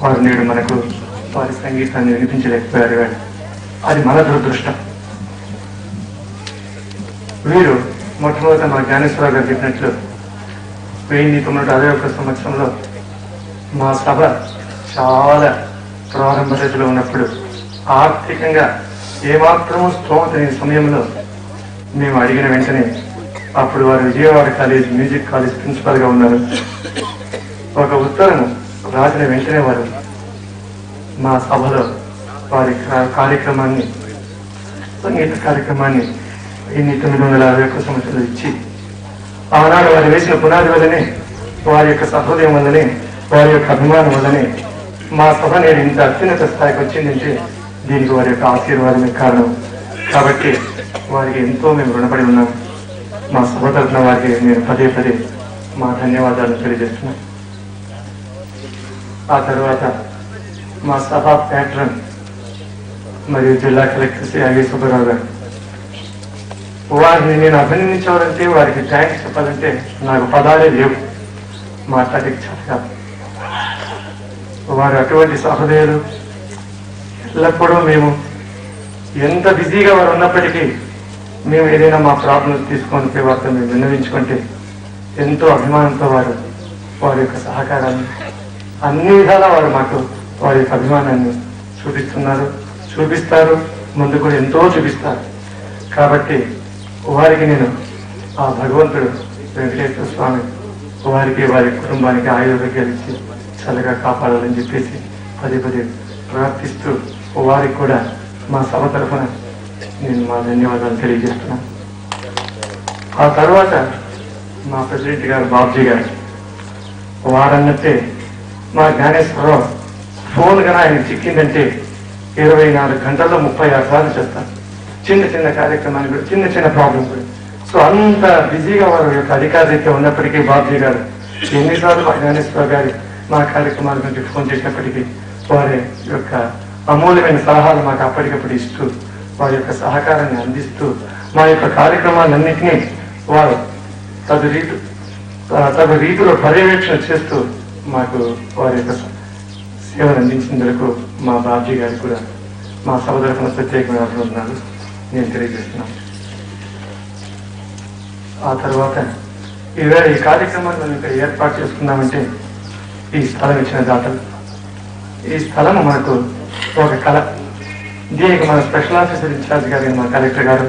వారు నేడు మనకు వారి సంగీతాన్ని వినిపించలేకపోయారు. కానీ అది మన దురదృష్టం. వీరు మొట్టమొదట మా జ్ఞానేశ్వరరావు గారు చెప్పినట్లు 1961 సంవత్సరంలో మా సభ చాలా ప్రారంభ దశలో ఉన్నప్పుడు ఆర్థికంగా ఏమాత్రము స్తోమత లేని సమయంలో మేము అడిగిన వెంటనే అప్పుడు వారు విజయవాడ కాలేజ్ మ్యూజిక్ కాలేజ్ ప్రిన్సిపల్గా ఉన్నారు. ఒక ఉత్తరం రాసిన వెంటనే వారు మా సభలో వారి కార్యక్రమాన్ని సంగీత కార్యక్రమాన్ని 1961 సంవత్సరాలు ఇచ్చి ఆనాడు వారు వేసిన పునాది వల్లనే, వారి యొక్క సహృదయం వల్లనే, వారి యొక్క అభిమానం వల్లనే మా సభ నేడు ఇంత అత్యున్నత స్థాయికి వచ్చిందంటే దీనికి వారి యొక్క ఆశీర్వాదమే కారణం. కాబట్టి వారికి ఎంతో మేము రుణపడి ఉన్నాం. మా సభ తరఫున వారికి నేను పదే పదే మా ధన్యవాదాలు తెలియజేస్తున్నాం. ఆ తర్వాత మా సభా ప్యాట్రన్ మరియు జిల్లా కలెక్టర్ శ్రీ ఐవి సుబ్బారావు గారు, వారిని నేను అభినందించాలంటే, వారికి థ్యాంక్స్ చెప్పాలంటే నాకు పదాలే లేవు, మాట్లాడేకి చాలా. వారు అటువంటి సహృదయులు. ఎల్లప్పుడూ మేము ఎంత బిజీగా వారు ఉన్నప్పటికీ మేము ఏదైనా మా ప్రాబ్లమ్స్ తీసుకొని వారితో మేము విన్నవించుకుంటే ఎంతో అభిమానంతో వారి యొక్క సహకారాన్ని అన్ని విధాలా వారు మాకు వారి యొక్క అభిమానాన్ని చూపిస్తారు, ముందు కూడా ఎంతో చూపిస్తారు. కాబట్టి వారికి నేను ఆ భగవంతుడు వెంకటేశ్వర స్వామి వారికి వారి కుటుంబానికి ఆయుర్వేదాలు ఇచ్చి చల్లగా కాపాడాలని చెప్పేసి పదే పదే ప్రార్థిస్తూ వారికి కూడా మా సభ తరఫున నేను మా ధన్యవాదాలు తెలియజేస్తున్నాను. ఆ తర్వాత మా ప్రెసిడెంట్ గారు బాబ్జీ గారు, వారన్నట్టే మా జ్ఞానేశ్వరరావు ఫోన్ కన్నా ఆయన చిక్కిందంటే 24 గంటల్లో 36 సార్లు చేస్తారు. చిన్న చిన్న కార్యక్రమాన్ని కూడా, చిన్న చిన్న ప్రాబ్లం కూడా. సో అంత బిజీగా వారి యొక్క అధికారితో ఉన్నప్పటికీ బాబ్జీ గారు ఎన్నిసార్లు మా జ్ఞానేశ్వరరావు గారి మా కార్యక్రమాల గురించి ఫోన్ చేసినప్పటికీ వారి యొక్క అమూల్యమైన సలహాలు మాకు అప్పటికప్పుడు ఇస్తూ, వారి యొక్క సహకారాన్ని అందిస్తూ, మా యొక్క కార్యక్రమాలన్నింటినీ వారు తగు రీతిలో పర్యవేక్షణ చేస్తూ మాకు వారి యొక్క సేవలు అందించినందుకు మా బాబ్జీ గారికి కూడా మా సభ తరఫున ప్రత్యేకమైన అభినందనలు నేను తెలియజేస్తున్నాను. ఆ తర్వాత ఈవేళ ఈ కార్యక్రమాన్ని మనం ఇక్కడ ఏర్పాటు చేసుకున్నామంటే ఈ స్థలం ఇచ్చిన దాతలు, ఈ స్థలము మనకు ఒక కళ. దీనికి మన స్పెషల్ ఆఫీసర్ ఇన్ఛార్జ్ గారు, మా కలెక్టర్ గారు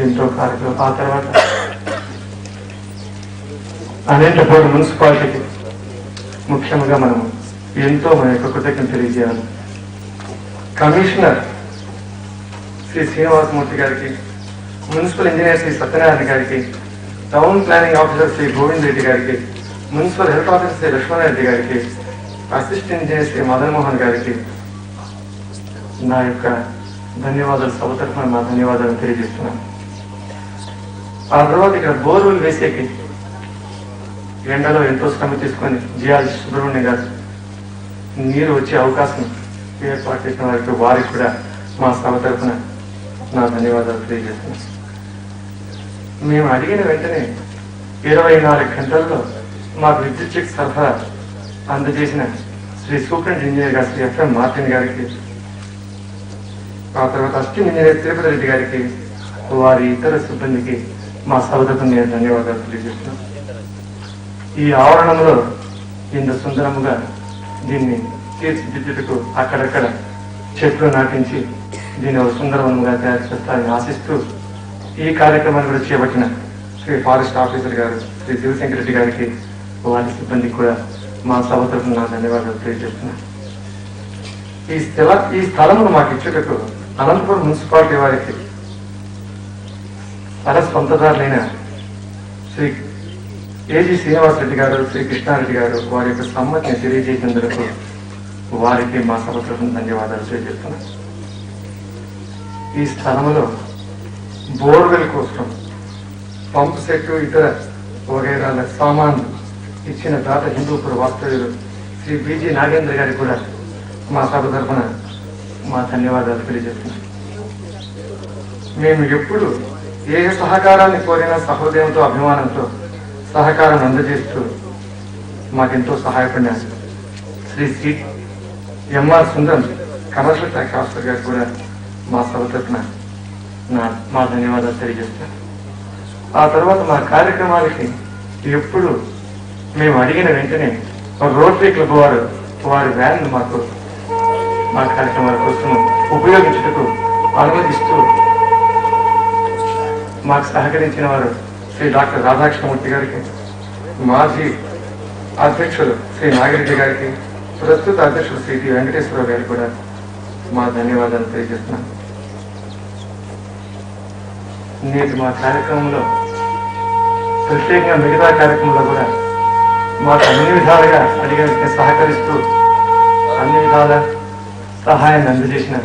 ఎంతో కార్యక్రమం. ఆ తర్వాత అనంతపురం మున్సిపాలిటీకి ముఖ్యంగా మనము ఎంతో మన యొక్క కృతజ్ఞత తెలియజేయాలి. కమిషనర్ శ్రీ శ్రీనివాసమూర్తి గారికి, మున్సిపల్ ఇంజనీర్ శ్రీ సత్యనారాయణ గారికి, town planning officer Shri Govind Reddy గారికి, municipal health officer Shri Lakshmanareddy గారికి, అసిస్టెంట్ ఇంజనీర్ శ్రీ మదన్ మోహన్ గారికి నా యొక్క ధన్యవాదాలు, సభ తరఫున నా ధన్యవాదాలు తెలియజేస్తున్నాను. ఆ తర్వాత ఇక్కడ బోర్వెల్ వేసేకి ఎండలో ఎంతో శ్రమ తీసుకొని జియాలజీ సుబ్రహ్మణ్యం గారు నీరు వచ్చే అవకాశం ఏర్పాటు చేసిన వారికి కూడా మా సభ తరఫున నా ధన్యవాదాలు తెలియజేస్తున్నాను. మేము అడిగిన వెంటనే 24 గంటల్లో మాకు విద్యుత్ సరఫరా అందజేసిన శ్రీ సూపరింట్ ఇంజనీర్ గారు శ్రీ ఎఫ్ఎం మార్టిన్ గారికి, ఆ తర్వాత అసిస్టెంట్ ఇంజనీర్ తిరుపతి రెడ్డి గారికి, వారి ఇతర సిబ్బందికి మా సభ తరఫున నేను ధన్యవాదాలు తెలియజేస్తున్నాను. ఈ ఆవరణంలో ఇంత సుందరముగా దీన్ని తీర్చిదిద్దుటకు అక్కడక్కడ చెట్లు నాటించి దీన్ని ఒక సుందరవనంగా తయారు చేస్తారని ఆశిస్తూ ఈ కార్యక్రమాన్ని కూడా చేపట్టిన శ్రీ ఫారెస్ట్ ఆఫీసర్ గారు శ్రీ శివశంకర్ రెడ్డి గారికి, వారి సిబ్బందికి కూడా మా సభ తరఫున నా ధన్యవాదాలు తెలియజేస్తున్నాను. ఈ స్థలమును మాకు ఇచ్చుటకు అనంతపురం మున్సిపాలిటీ వారికి స్థల సొంతదారులైన శ్రీ ఏజీ శ్రీనివాసరెడ్డి గారు, శ్రీ కృష్ణారెడ్డి గారు వారి యొక్క సమ్మతిని తెలియజేసినందుకు వారికి మా సభ తరఫున ధన్యవాదాలు తెలియజేస్తున్నాను. ఈ స్థలంలో బోర్వెల్ కోసం పంపు సెట్ ఇతర వగైరాల సామాన్లు ఇచ్చిన దాత హిందూపుర వాస్తవ్యులు శ్రీ బీజీ నాగేంద్ర గారికి కూడా మా సభ తరఫున మా ధన్యవాదాలు తెలియజేస్తున్నాం. మేము ఎప్పుడు ఏ సహకారాన్ని కోరినా సహృదయంతో, అభిమానంతో సహకారం అందజేస్తూ మాకెంతో సహాయపడిన శ్రీ ఎంఆర్ సుందరం కమర్షియల్ ట్యాక్స్ ఆఫీసర్ గారు కూడా మా సభ తరఫున మా ధన్యవాదాలు తెలియజేస్తాను. ఆ తర్వాత మా కార్యక్రమాలకి ఎప్పుడు మేము అడిగిన వెంటనే రోటరీ క్లబ్ వారు వారి వ్యాన్ మాకు మా కార్యక్రమాల కోసం ఉపయోగించుటకు అనుమతిస్తూ మాకు సహకరించిన వారు శ్రీ డాక్టర్ రాధాకృష్ణమూర్తి గారికి, మాజీ అధ్యక్షులు శ్రీ నాగిరెడ్డి గారికి, ప్రస్తుత అధ్యక్షులు శ్రీ టి వెంకటేశ్వరరావు గారికి కూడా మా ధన్యవాదాలు తెలియజేస్తున్నాను. నేటి మా కార్యక్రమంలో ప్రత్యేకంగా మిగతా కార్యక్రమంలో కూడా మాకు అన్ని విధాలుగా అడిగిన సహకరిస్తూ అన్ని విధాల సహాయాన్ని అందజేసిన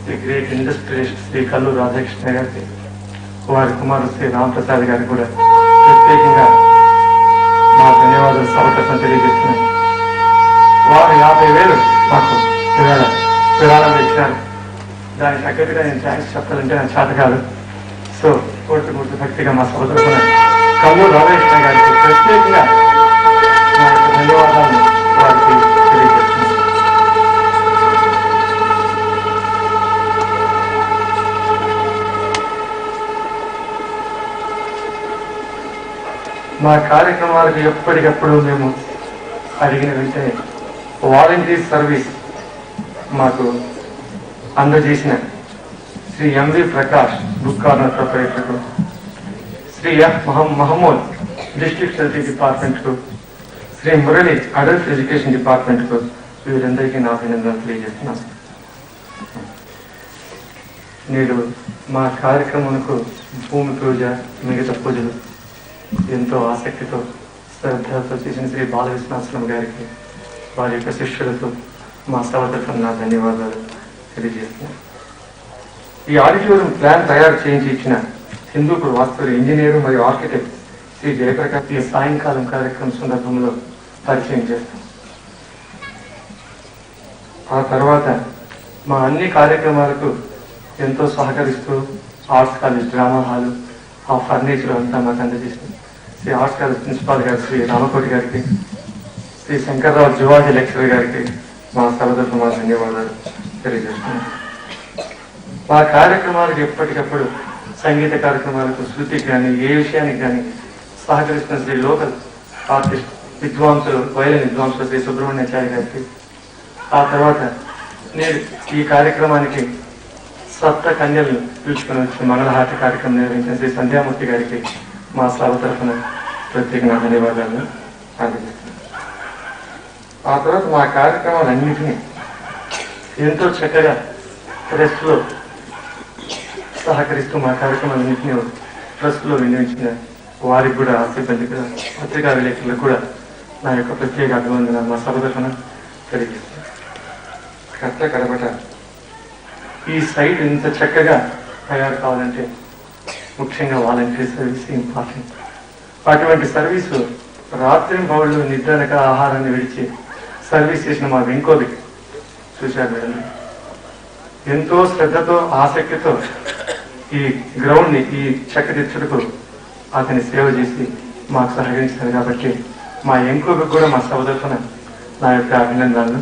the great industrialist Shri Kalluru Radhakrishna గారికి, వారి కుమారుడు శ్రీ రామప్రసాద్ గారికి కూడా ప్రత్యేకంగా మా ధన్యవాదాలు సభకర్తను తెలియజేస్తున్నాను. వారు 50,000 మాకు ఇవాళ విరాళం ఇచ్చినారు. దానికి తగ్గట్టుగా నేను థ్యాంక్స్ చెప్పాలంటే నాకు చేత కాదు. సో కోర్టు భక్తిగా మా సభ తరఫున కల్లూరు రాధాకృష్ణ గారికి ప్రత్యేకంగా మా యొక్క ధన్యవాదాలను వారికి తెలియజేస్తున్నాను. మా కార్యక్రమాలకు ఎప్పటికప్పుడు మేము అడిగిన వెంటనే వాలంటీర్ సర్వీస్ మాకు అందజేసిన Shri M V Prakash book corner ప్రొపరేటర్కు, Shri F Mahmood district health డిపార్ట్మెంట్కు, శ్రీ మురళి అడల్ట్ ఎడ్యుకేషన్ డిపార్ట్మెంట్కు వీరందరికీ నా అభినందనలు తెలియజేస్తున్నాను. నేడు మా కార్యక్రమంకు భూమి పూజ, మిగతా పూజలు ఎంతో ఆసక్తితో శ్రద్ధతో చేసిన శ్రీ బాల విశ్వనాథం గారికి, వారి యొక్క శిష్యులతో మా సభ తరఫున నా ధన్యవాదాలు తెలియజేస్తున్నాను. ఈ ఆడిటోరియం ప్లాన్ తయారు చేయించి ఇచ్చిన హిందూపూర్ వాస్తవ ఇంజనీరు మరియు ఆర్కిటెక్ట్ శ్రీ జయప్రకాష్ ఈ సాయంకాలం కార్యక్రమం సందర్భంలో పరిచయం చేస్తాం. ఆ తర్వాత మా అన్ని కార్యక్రమాలకు ఎంతో సహకరిస్తూ ఆర్ట్స్ కాలేజ్ డ్రామా హాలు, ఆ ఫర్నిచర్ అంతా మాకు అందజేసింది శ్రీ ఆర్ట్స్ కాలేజ్ ప్రిన్సిపాల్ గారు శ్రీ రామకోటి గారికి, శ్రీ శంకర్రావు జువాజీ లెక్చరర్ గారికి మా సభ తరఫున మా ధన్యవాదాలు తెలియజేస్తున్నాం. మా కార్యక్రమాలకు ఎప్పటికప్పుడు సంగీత కార్యక్రమాలకు, శృతికి కానీ ఏ విషయానికి కానీ సహకరిస్తున్న శ్రీ లోకల్ ఆర్టిస్ట్ విద్వాంసులు, వైలిన్ విద్వాంసులు శ్రీ సుబ్రహ్మణ్యాచార్య గారికి, ఆ తర్వాత నేను ఈ కార్యక్రమానికి సప్త కన్యలను పిలుచుకొని వచ్చి మంగళహారతి కార్యక్రమం నిర్వహించిన శ్రీ సంధ్యామూర్తి గారికి మా సభ తరఫున ప్రత్యేకంగా ధన్యవాదాలను అందజేస్తున్నాను. ఆ తర్వాత మా కార్యక్రమాలన్నింటినీ ఎంతో చక్కగా ప్రెస్లో సహకరిస్తూ మా కార్యక్రమాలన్నింటినీ ప్రెస్లో వినియోగించిన వారికి కూడా, సిబ్బంది కూడా, పత్రికా విలేకరులకు కూడా నా యొక్క ప్రత్యేక అభినందన మా సభ తరఫున తెలియజేస్తున్నాను. కట్ట కడపట ఈ సైట్ ఇంత చక్కగా తయారు కావాలంటే ముఖ్యంగా వాలంటీర్ సర్వీస్ ఇంపార్టెంట్. అటువంటి సర్వీసు రాత్రి పౌళ్ళు నిద్రనక ఆహారాన్ని విడిచి సర్వీస్ చేసిన మా వెంకోది చూశారు మేడం. ఎంతో శ్రద్ధతో ఆసక్తితో ఈ గ్రౌండ్ని ఈ చక్కదిచ్చుటకు అతని సేవ చేసి మాకు సహకరించారు. కాబట్టి మా ఎంకోకి కూడా మా సభ తరఫున నా యొక్క అభినందనలు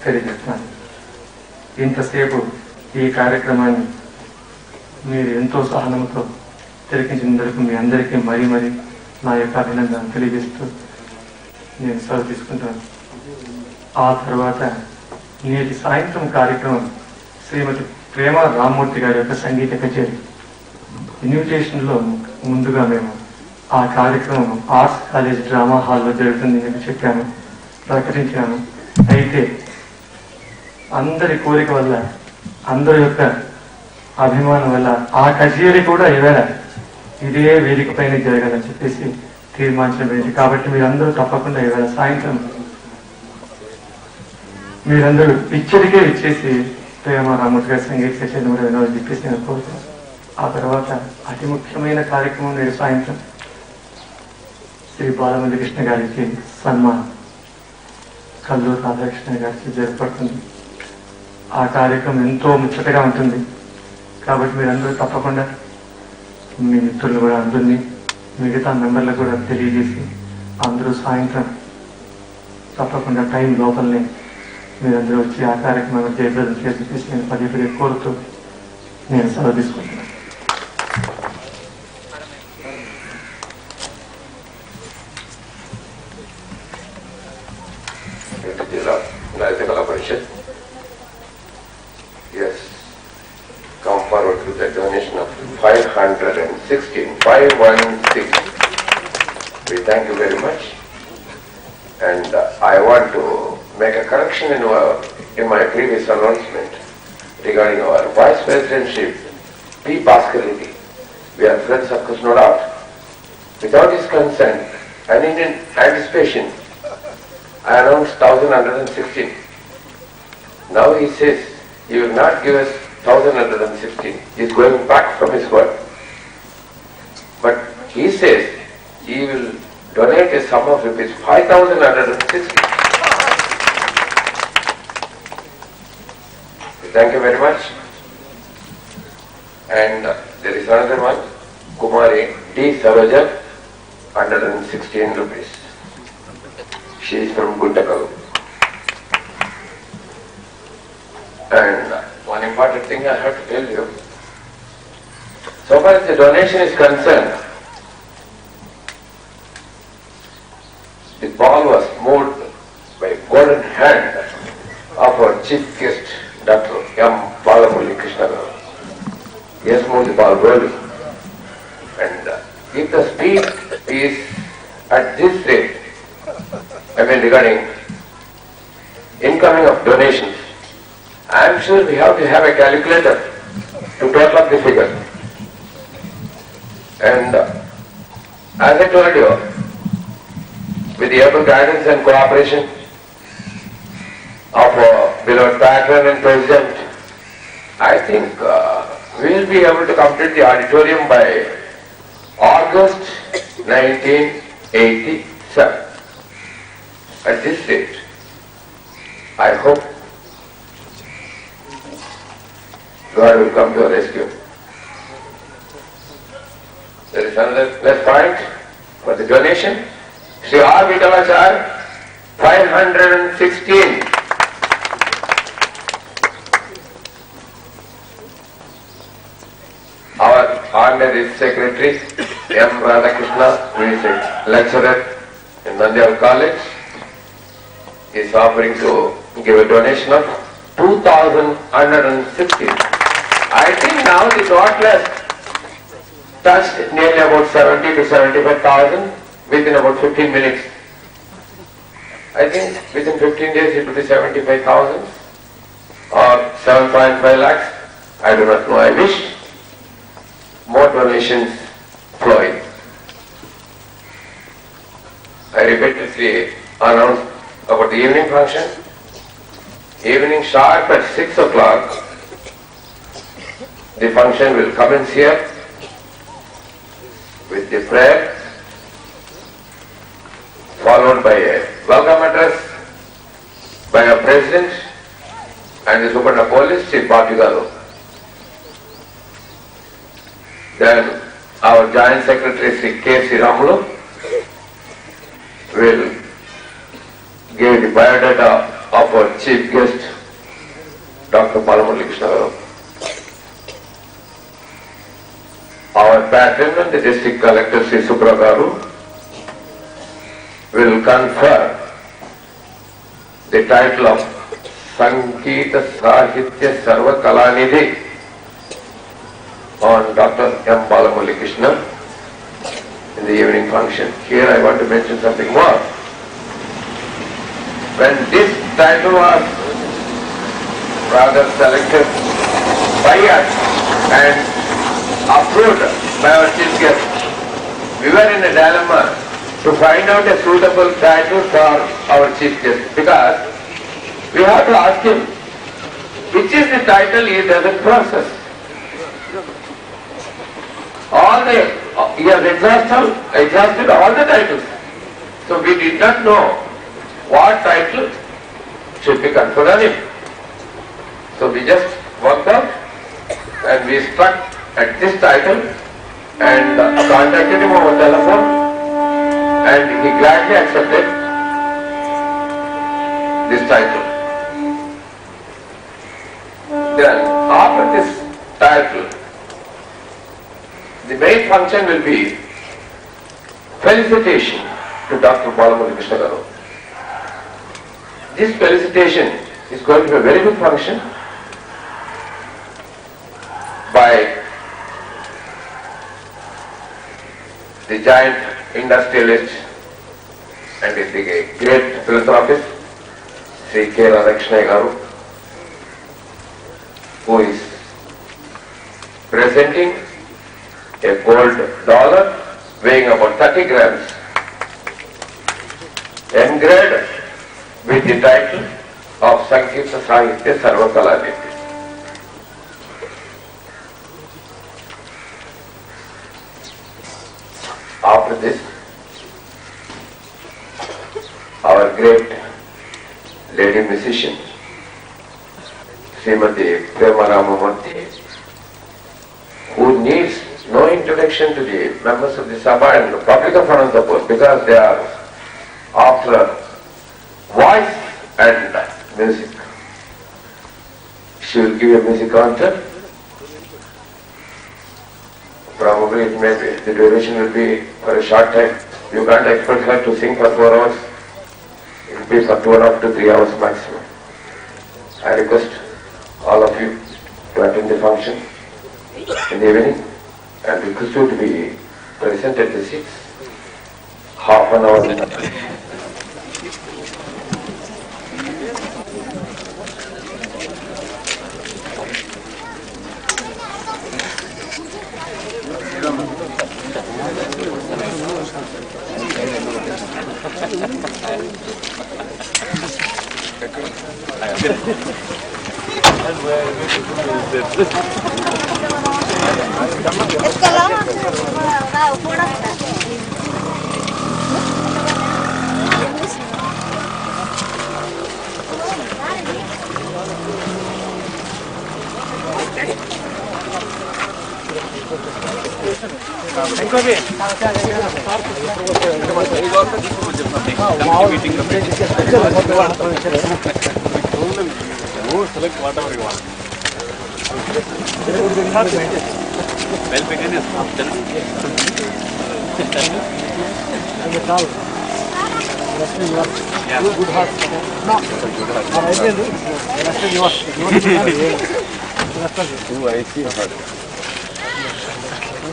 తెలియజేస్తున్నాను. ఇంతసేపు ఈ కార్యక్రమాన్ని మీరు ఎంతో సహనంతో తిలకించినందుకు మీ అందరికీ మరీ మరీ నా యొక్క అభినందన తెలియజేస్తూ నేను సెలవు తీసుకుంటాను. ఆ తర్వాత నేటి సాయంత్రం కార్యక్రమం శ్రీమతి ప్రేమ రామ్మూర్తి గారి యొక్క సంగీత కచేరీ. ఇన్విటేషన్లో ముందుగా మేము ఆ కార్యక్రమం ఆర్ట్స్ కాలేజ్ డ్రామా హాల్లో జరుగుతుంది అని చెప్పాను, ప్రకటించాను. అయితే అందరి కోరిక వల్ల, అందరి యొక్క అభిమానం వల్ల ఆ కచేరీ కూడా ఈవేళ ఇదే వేదిక పైన జరగాలని చెప్పేసి తీర్మానించబడింది. కాబట్టి మీరందరూ తప్పకుండా ఈవేళ సాయంత్రం మీరందరూ ఇచ్చడికే ఇచ్చేసి ప్రేమ రామూర్తి గారి సంగీత కచేరీ కూడా వినాలని చెప్పేసి నేను కోరుతున్నాను. ఆ తర్వాత అతి ముఖ్యమైన కార్యక్రమం నేడు సాయంత్రం శ్రీ బాలమురళీకృష్ణ గారికి సన్మానం కల్లూరు రాధాకృష్ణ గారికి జరపడుతుంది. ఆ కార్యక్రమం ఎంతో ముచ్చటగా ఉంటుంది. కాబట్టి మీరందరూ తప్పకుండా మీ మిత్రులు కూడా అందరినీ, మిగతా మెంబర్లకు కూడా తెలియజేసి అందరూ సాయంత్రం తప్పకుండా టైం లోపలనే మీరందరూ వచ్చి ఆ కార్యక్రమాన్ని జయప్రదం చేసి నేను పదే కోరుతూ నేను సెలవు తీసుకుంటున్నాను. Yes, come forward with a donation of 516. We thank you very much. And I want to make a correction in my previous announcement regarding our Vice Presidentship, P. Bhaskar-Reddy. We are friends, of course, no doubt. Without his consent and in anticipation, I announced 1116. Now he says he will not give us 1116. He is going back from his word. But he says he will donate a sum of rupees 5,160. Thank you very much. And there is another one, Kumari D. Saroja, 116 rupees. She is from Guntakalu. And one important thing I have to tell you, so far as the donation is concerned, the ball was moved by golden hand of our chief guest, Dr. M. Balamurali Krishna Garu. He has moved the ball rolling. And if the speed is at this rate, regarding incoming of donations, I am sure we have to have a calculator to total up the figure. And as I told you, with the able guidance and cooperation of our beloved patron and president, I think we will be able to complete the auditorium by August 1987. At this stage, I hope God will come to our rescue. There is another left point for the donation. Sri R. Vitalachar, 516. Our honorary secretary, M. Radhakrishna, who is a lecturer in Nandyal College, is offering to give a donation of 2,160. I think now the total has touched nearly about 70 to 75,000 within about 15 minutes. I think within 15 days it will be 75,000 or 7.5 lakhs. I do not know. I wish more donations flowing. I repeatedly announced about the evening function. Evening sharp at 6 o'clock, the function will commence here with the prayer, followed by a welcome address by our President and the Superintendent of Police, Chief Bhapi Garu. Then our Joint Secretary, Sri K. C. Ramulu, will give the biodata of our Chief Guest, Dr. Balamurali Krishna Garu. Our patron and the District Collector, Sri Subra Garu, will confer the title of Sangeeta Sahitya Sarva Kalanidhi on Dr. M. Balamurali Krishna in the evening function. Here I want to mention something more. When this title was rather selected by us and approved by our chief guest, we were in a dilemma to find out a suitable title for our chief guest, because we have to ask him which is the title he doesn't process. He has exhausted all the titles. So we did not know what title should be conferred on him. So we just worked out and we struck at this title and contacted him over telephone, and he gladly accepted this title. After this title, the main function will be felicitation to Dr. Balamurali Krishna Garu. This felicitation is going to be a very good function by the giant industrialist and the great philanthropist, Sri K. Radhakrishna Garu, who is presenting a gold dollar weighing about 30 grams, engraved with the title of Sankirta Sahitya Sarvakala Niti. After this, our great lady musician, Srimati Prema Ramamurthy, who needs no introduction to the members of the Sabha and the public of Anantapur because they are after voice and music. She will give a music concert. Probably it may be, the duration will be for a short time. You can't expect her to sing for 4 hours. It will be for 2.5 to 3 hours maximum. I request all of you to attend the function in the evening and request you to be present at the seats. Half an hour. Good heart.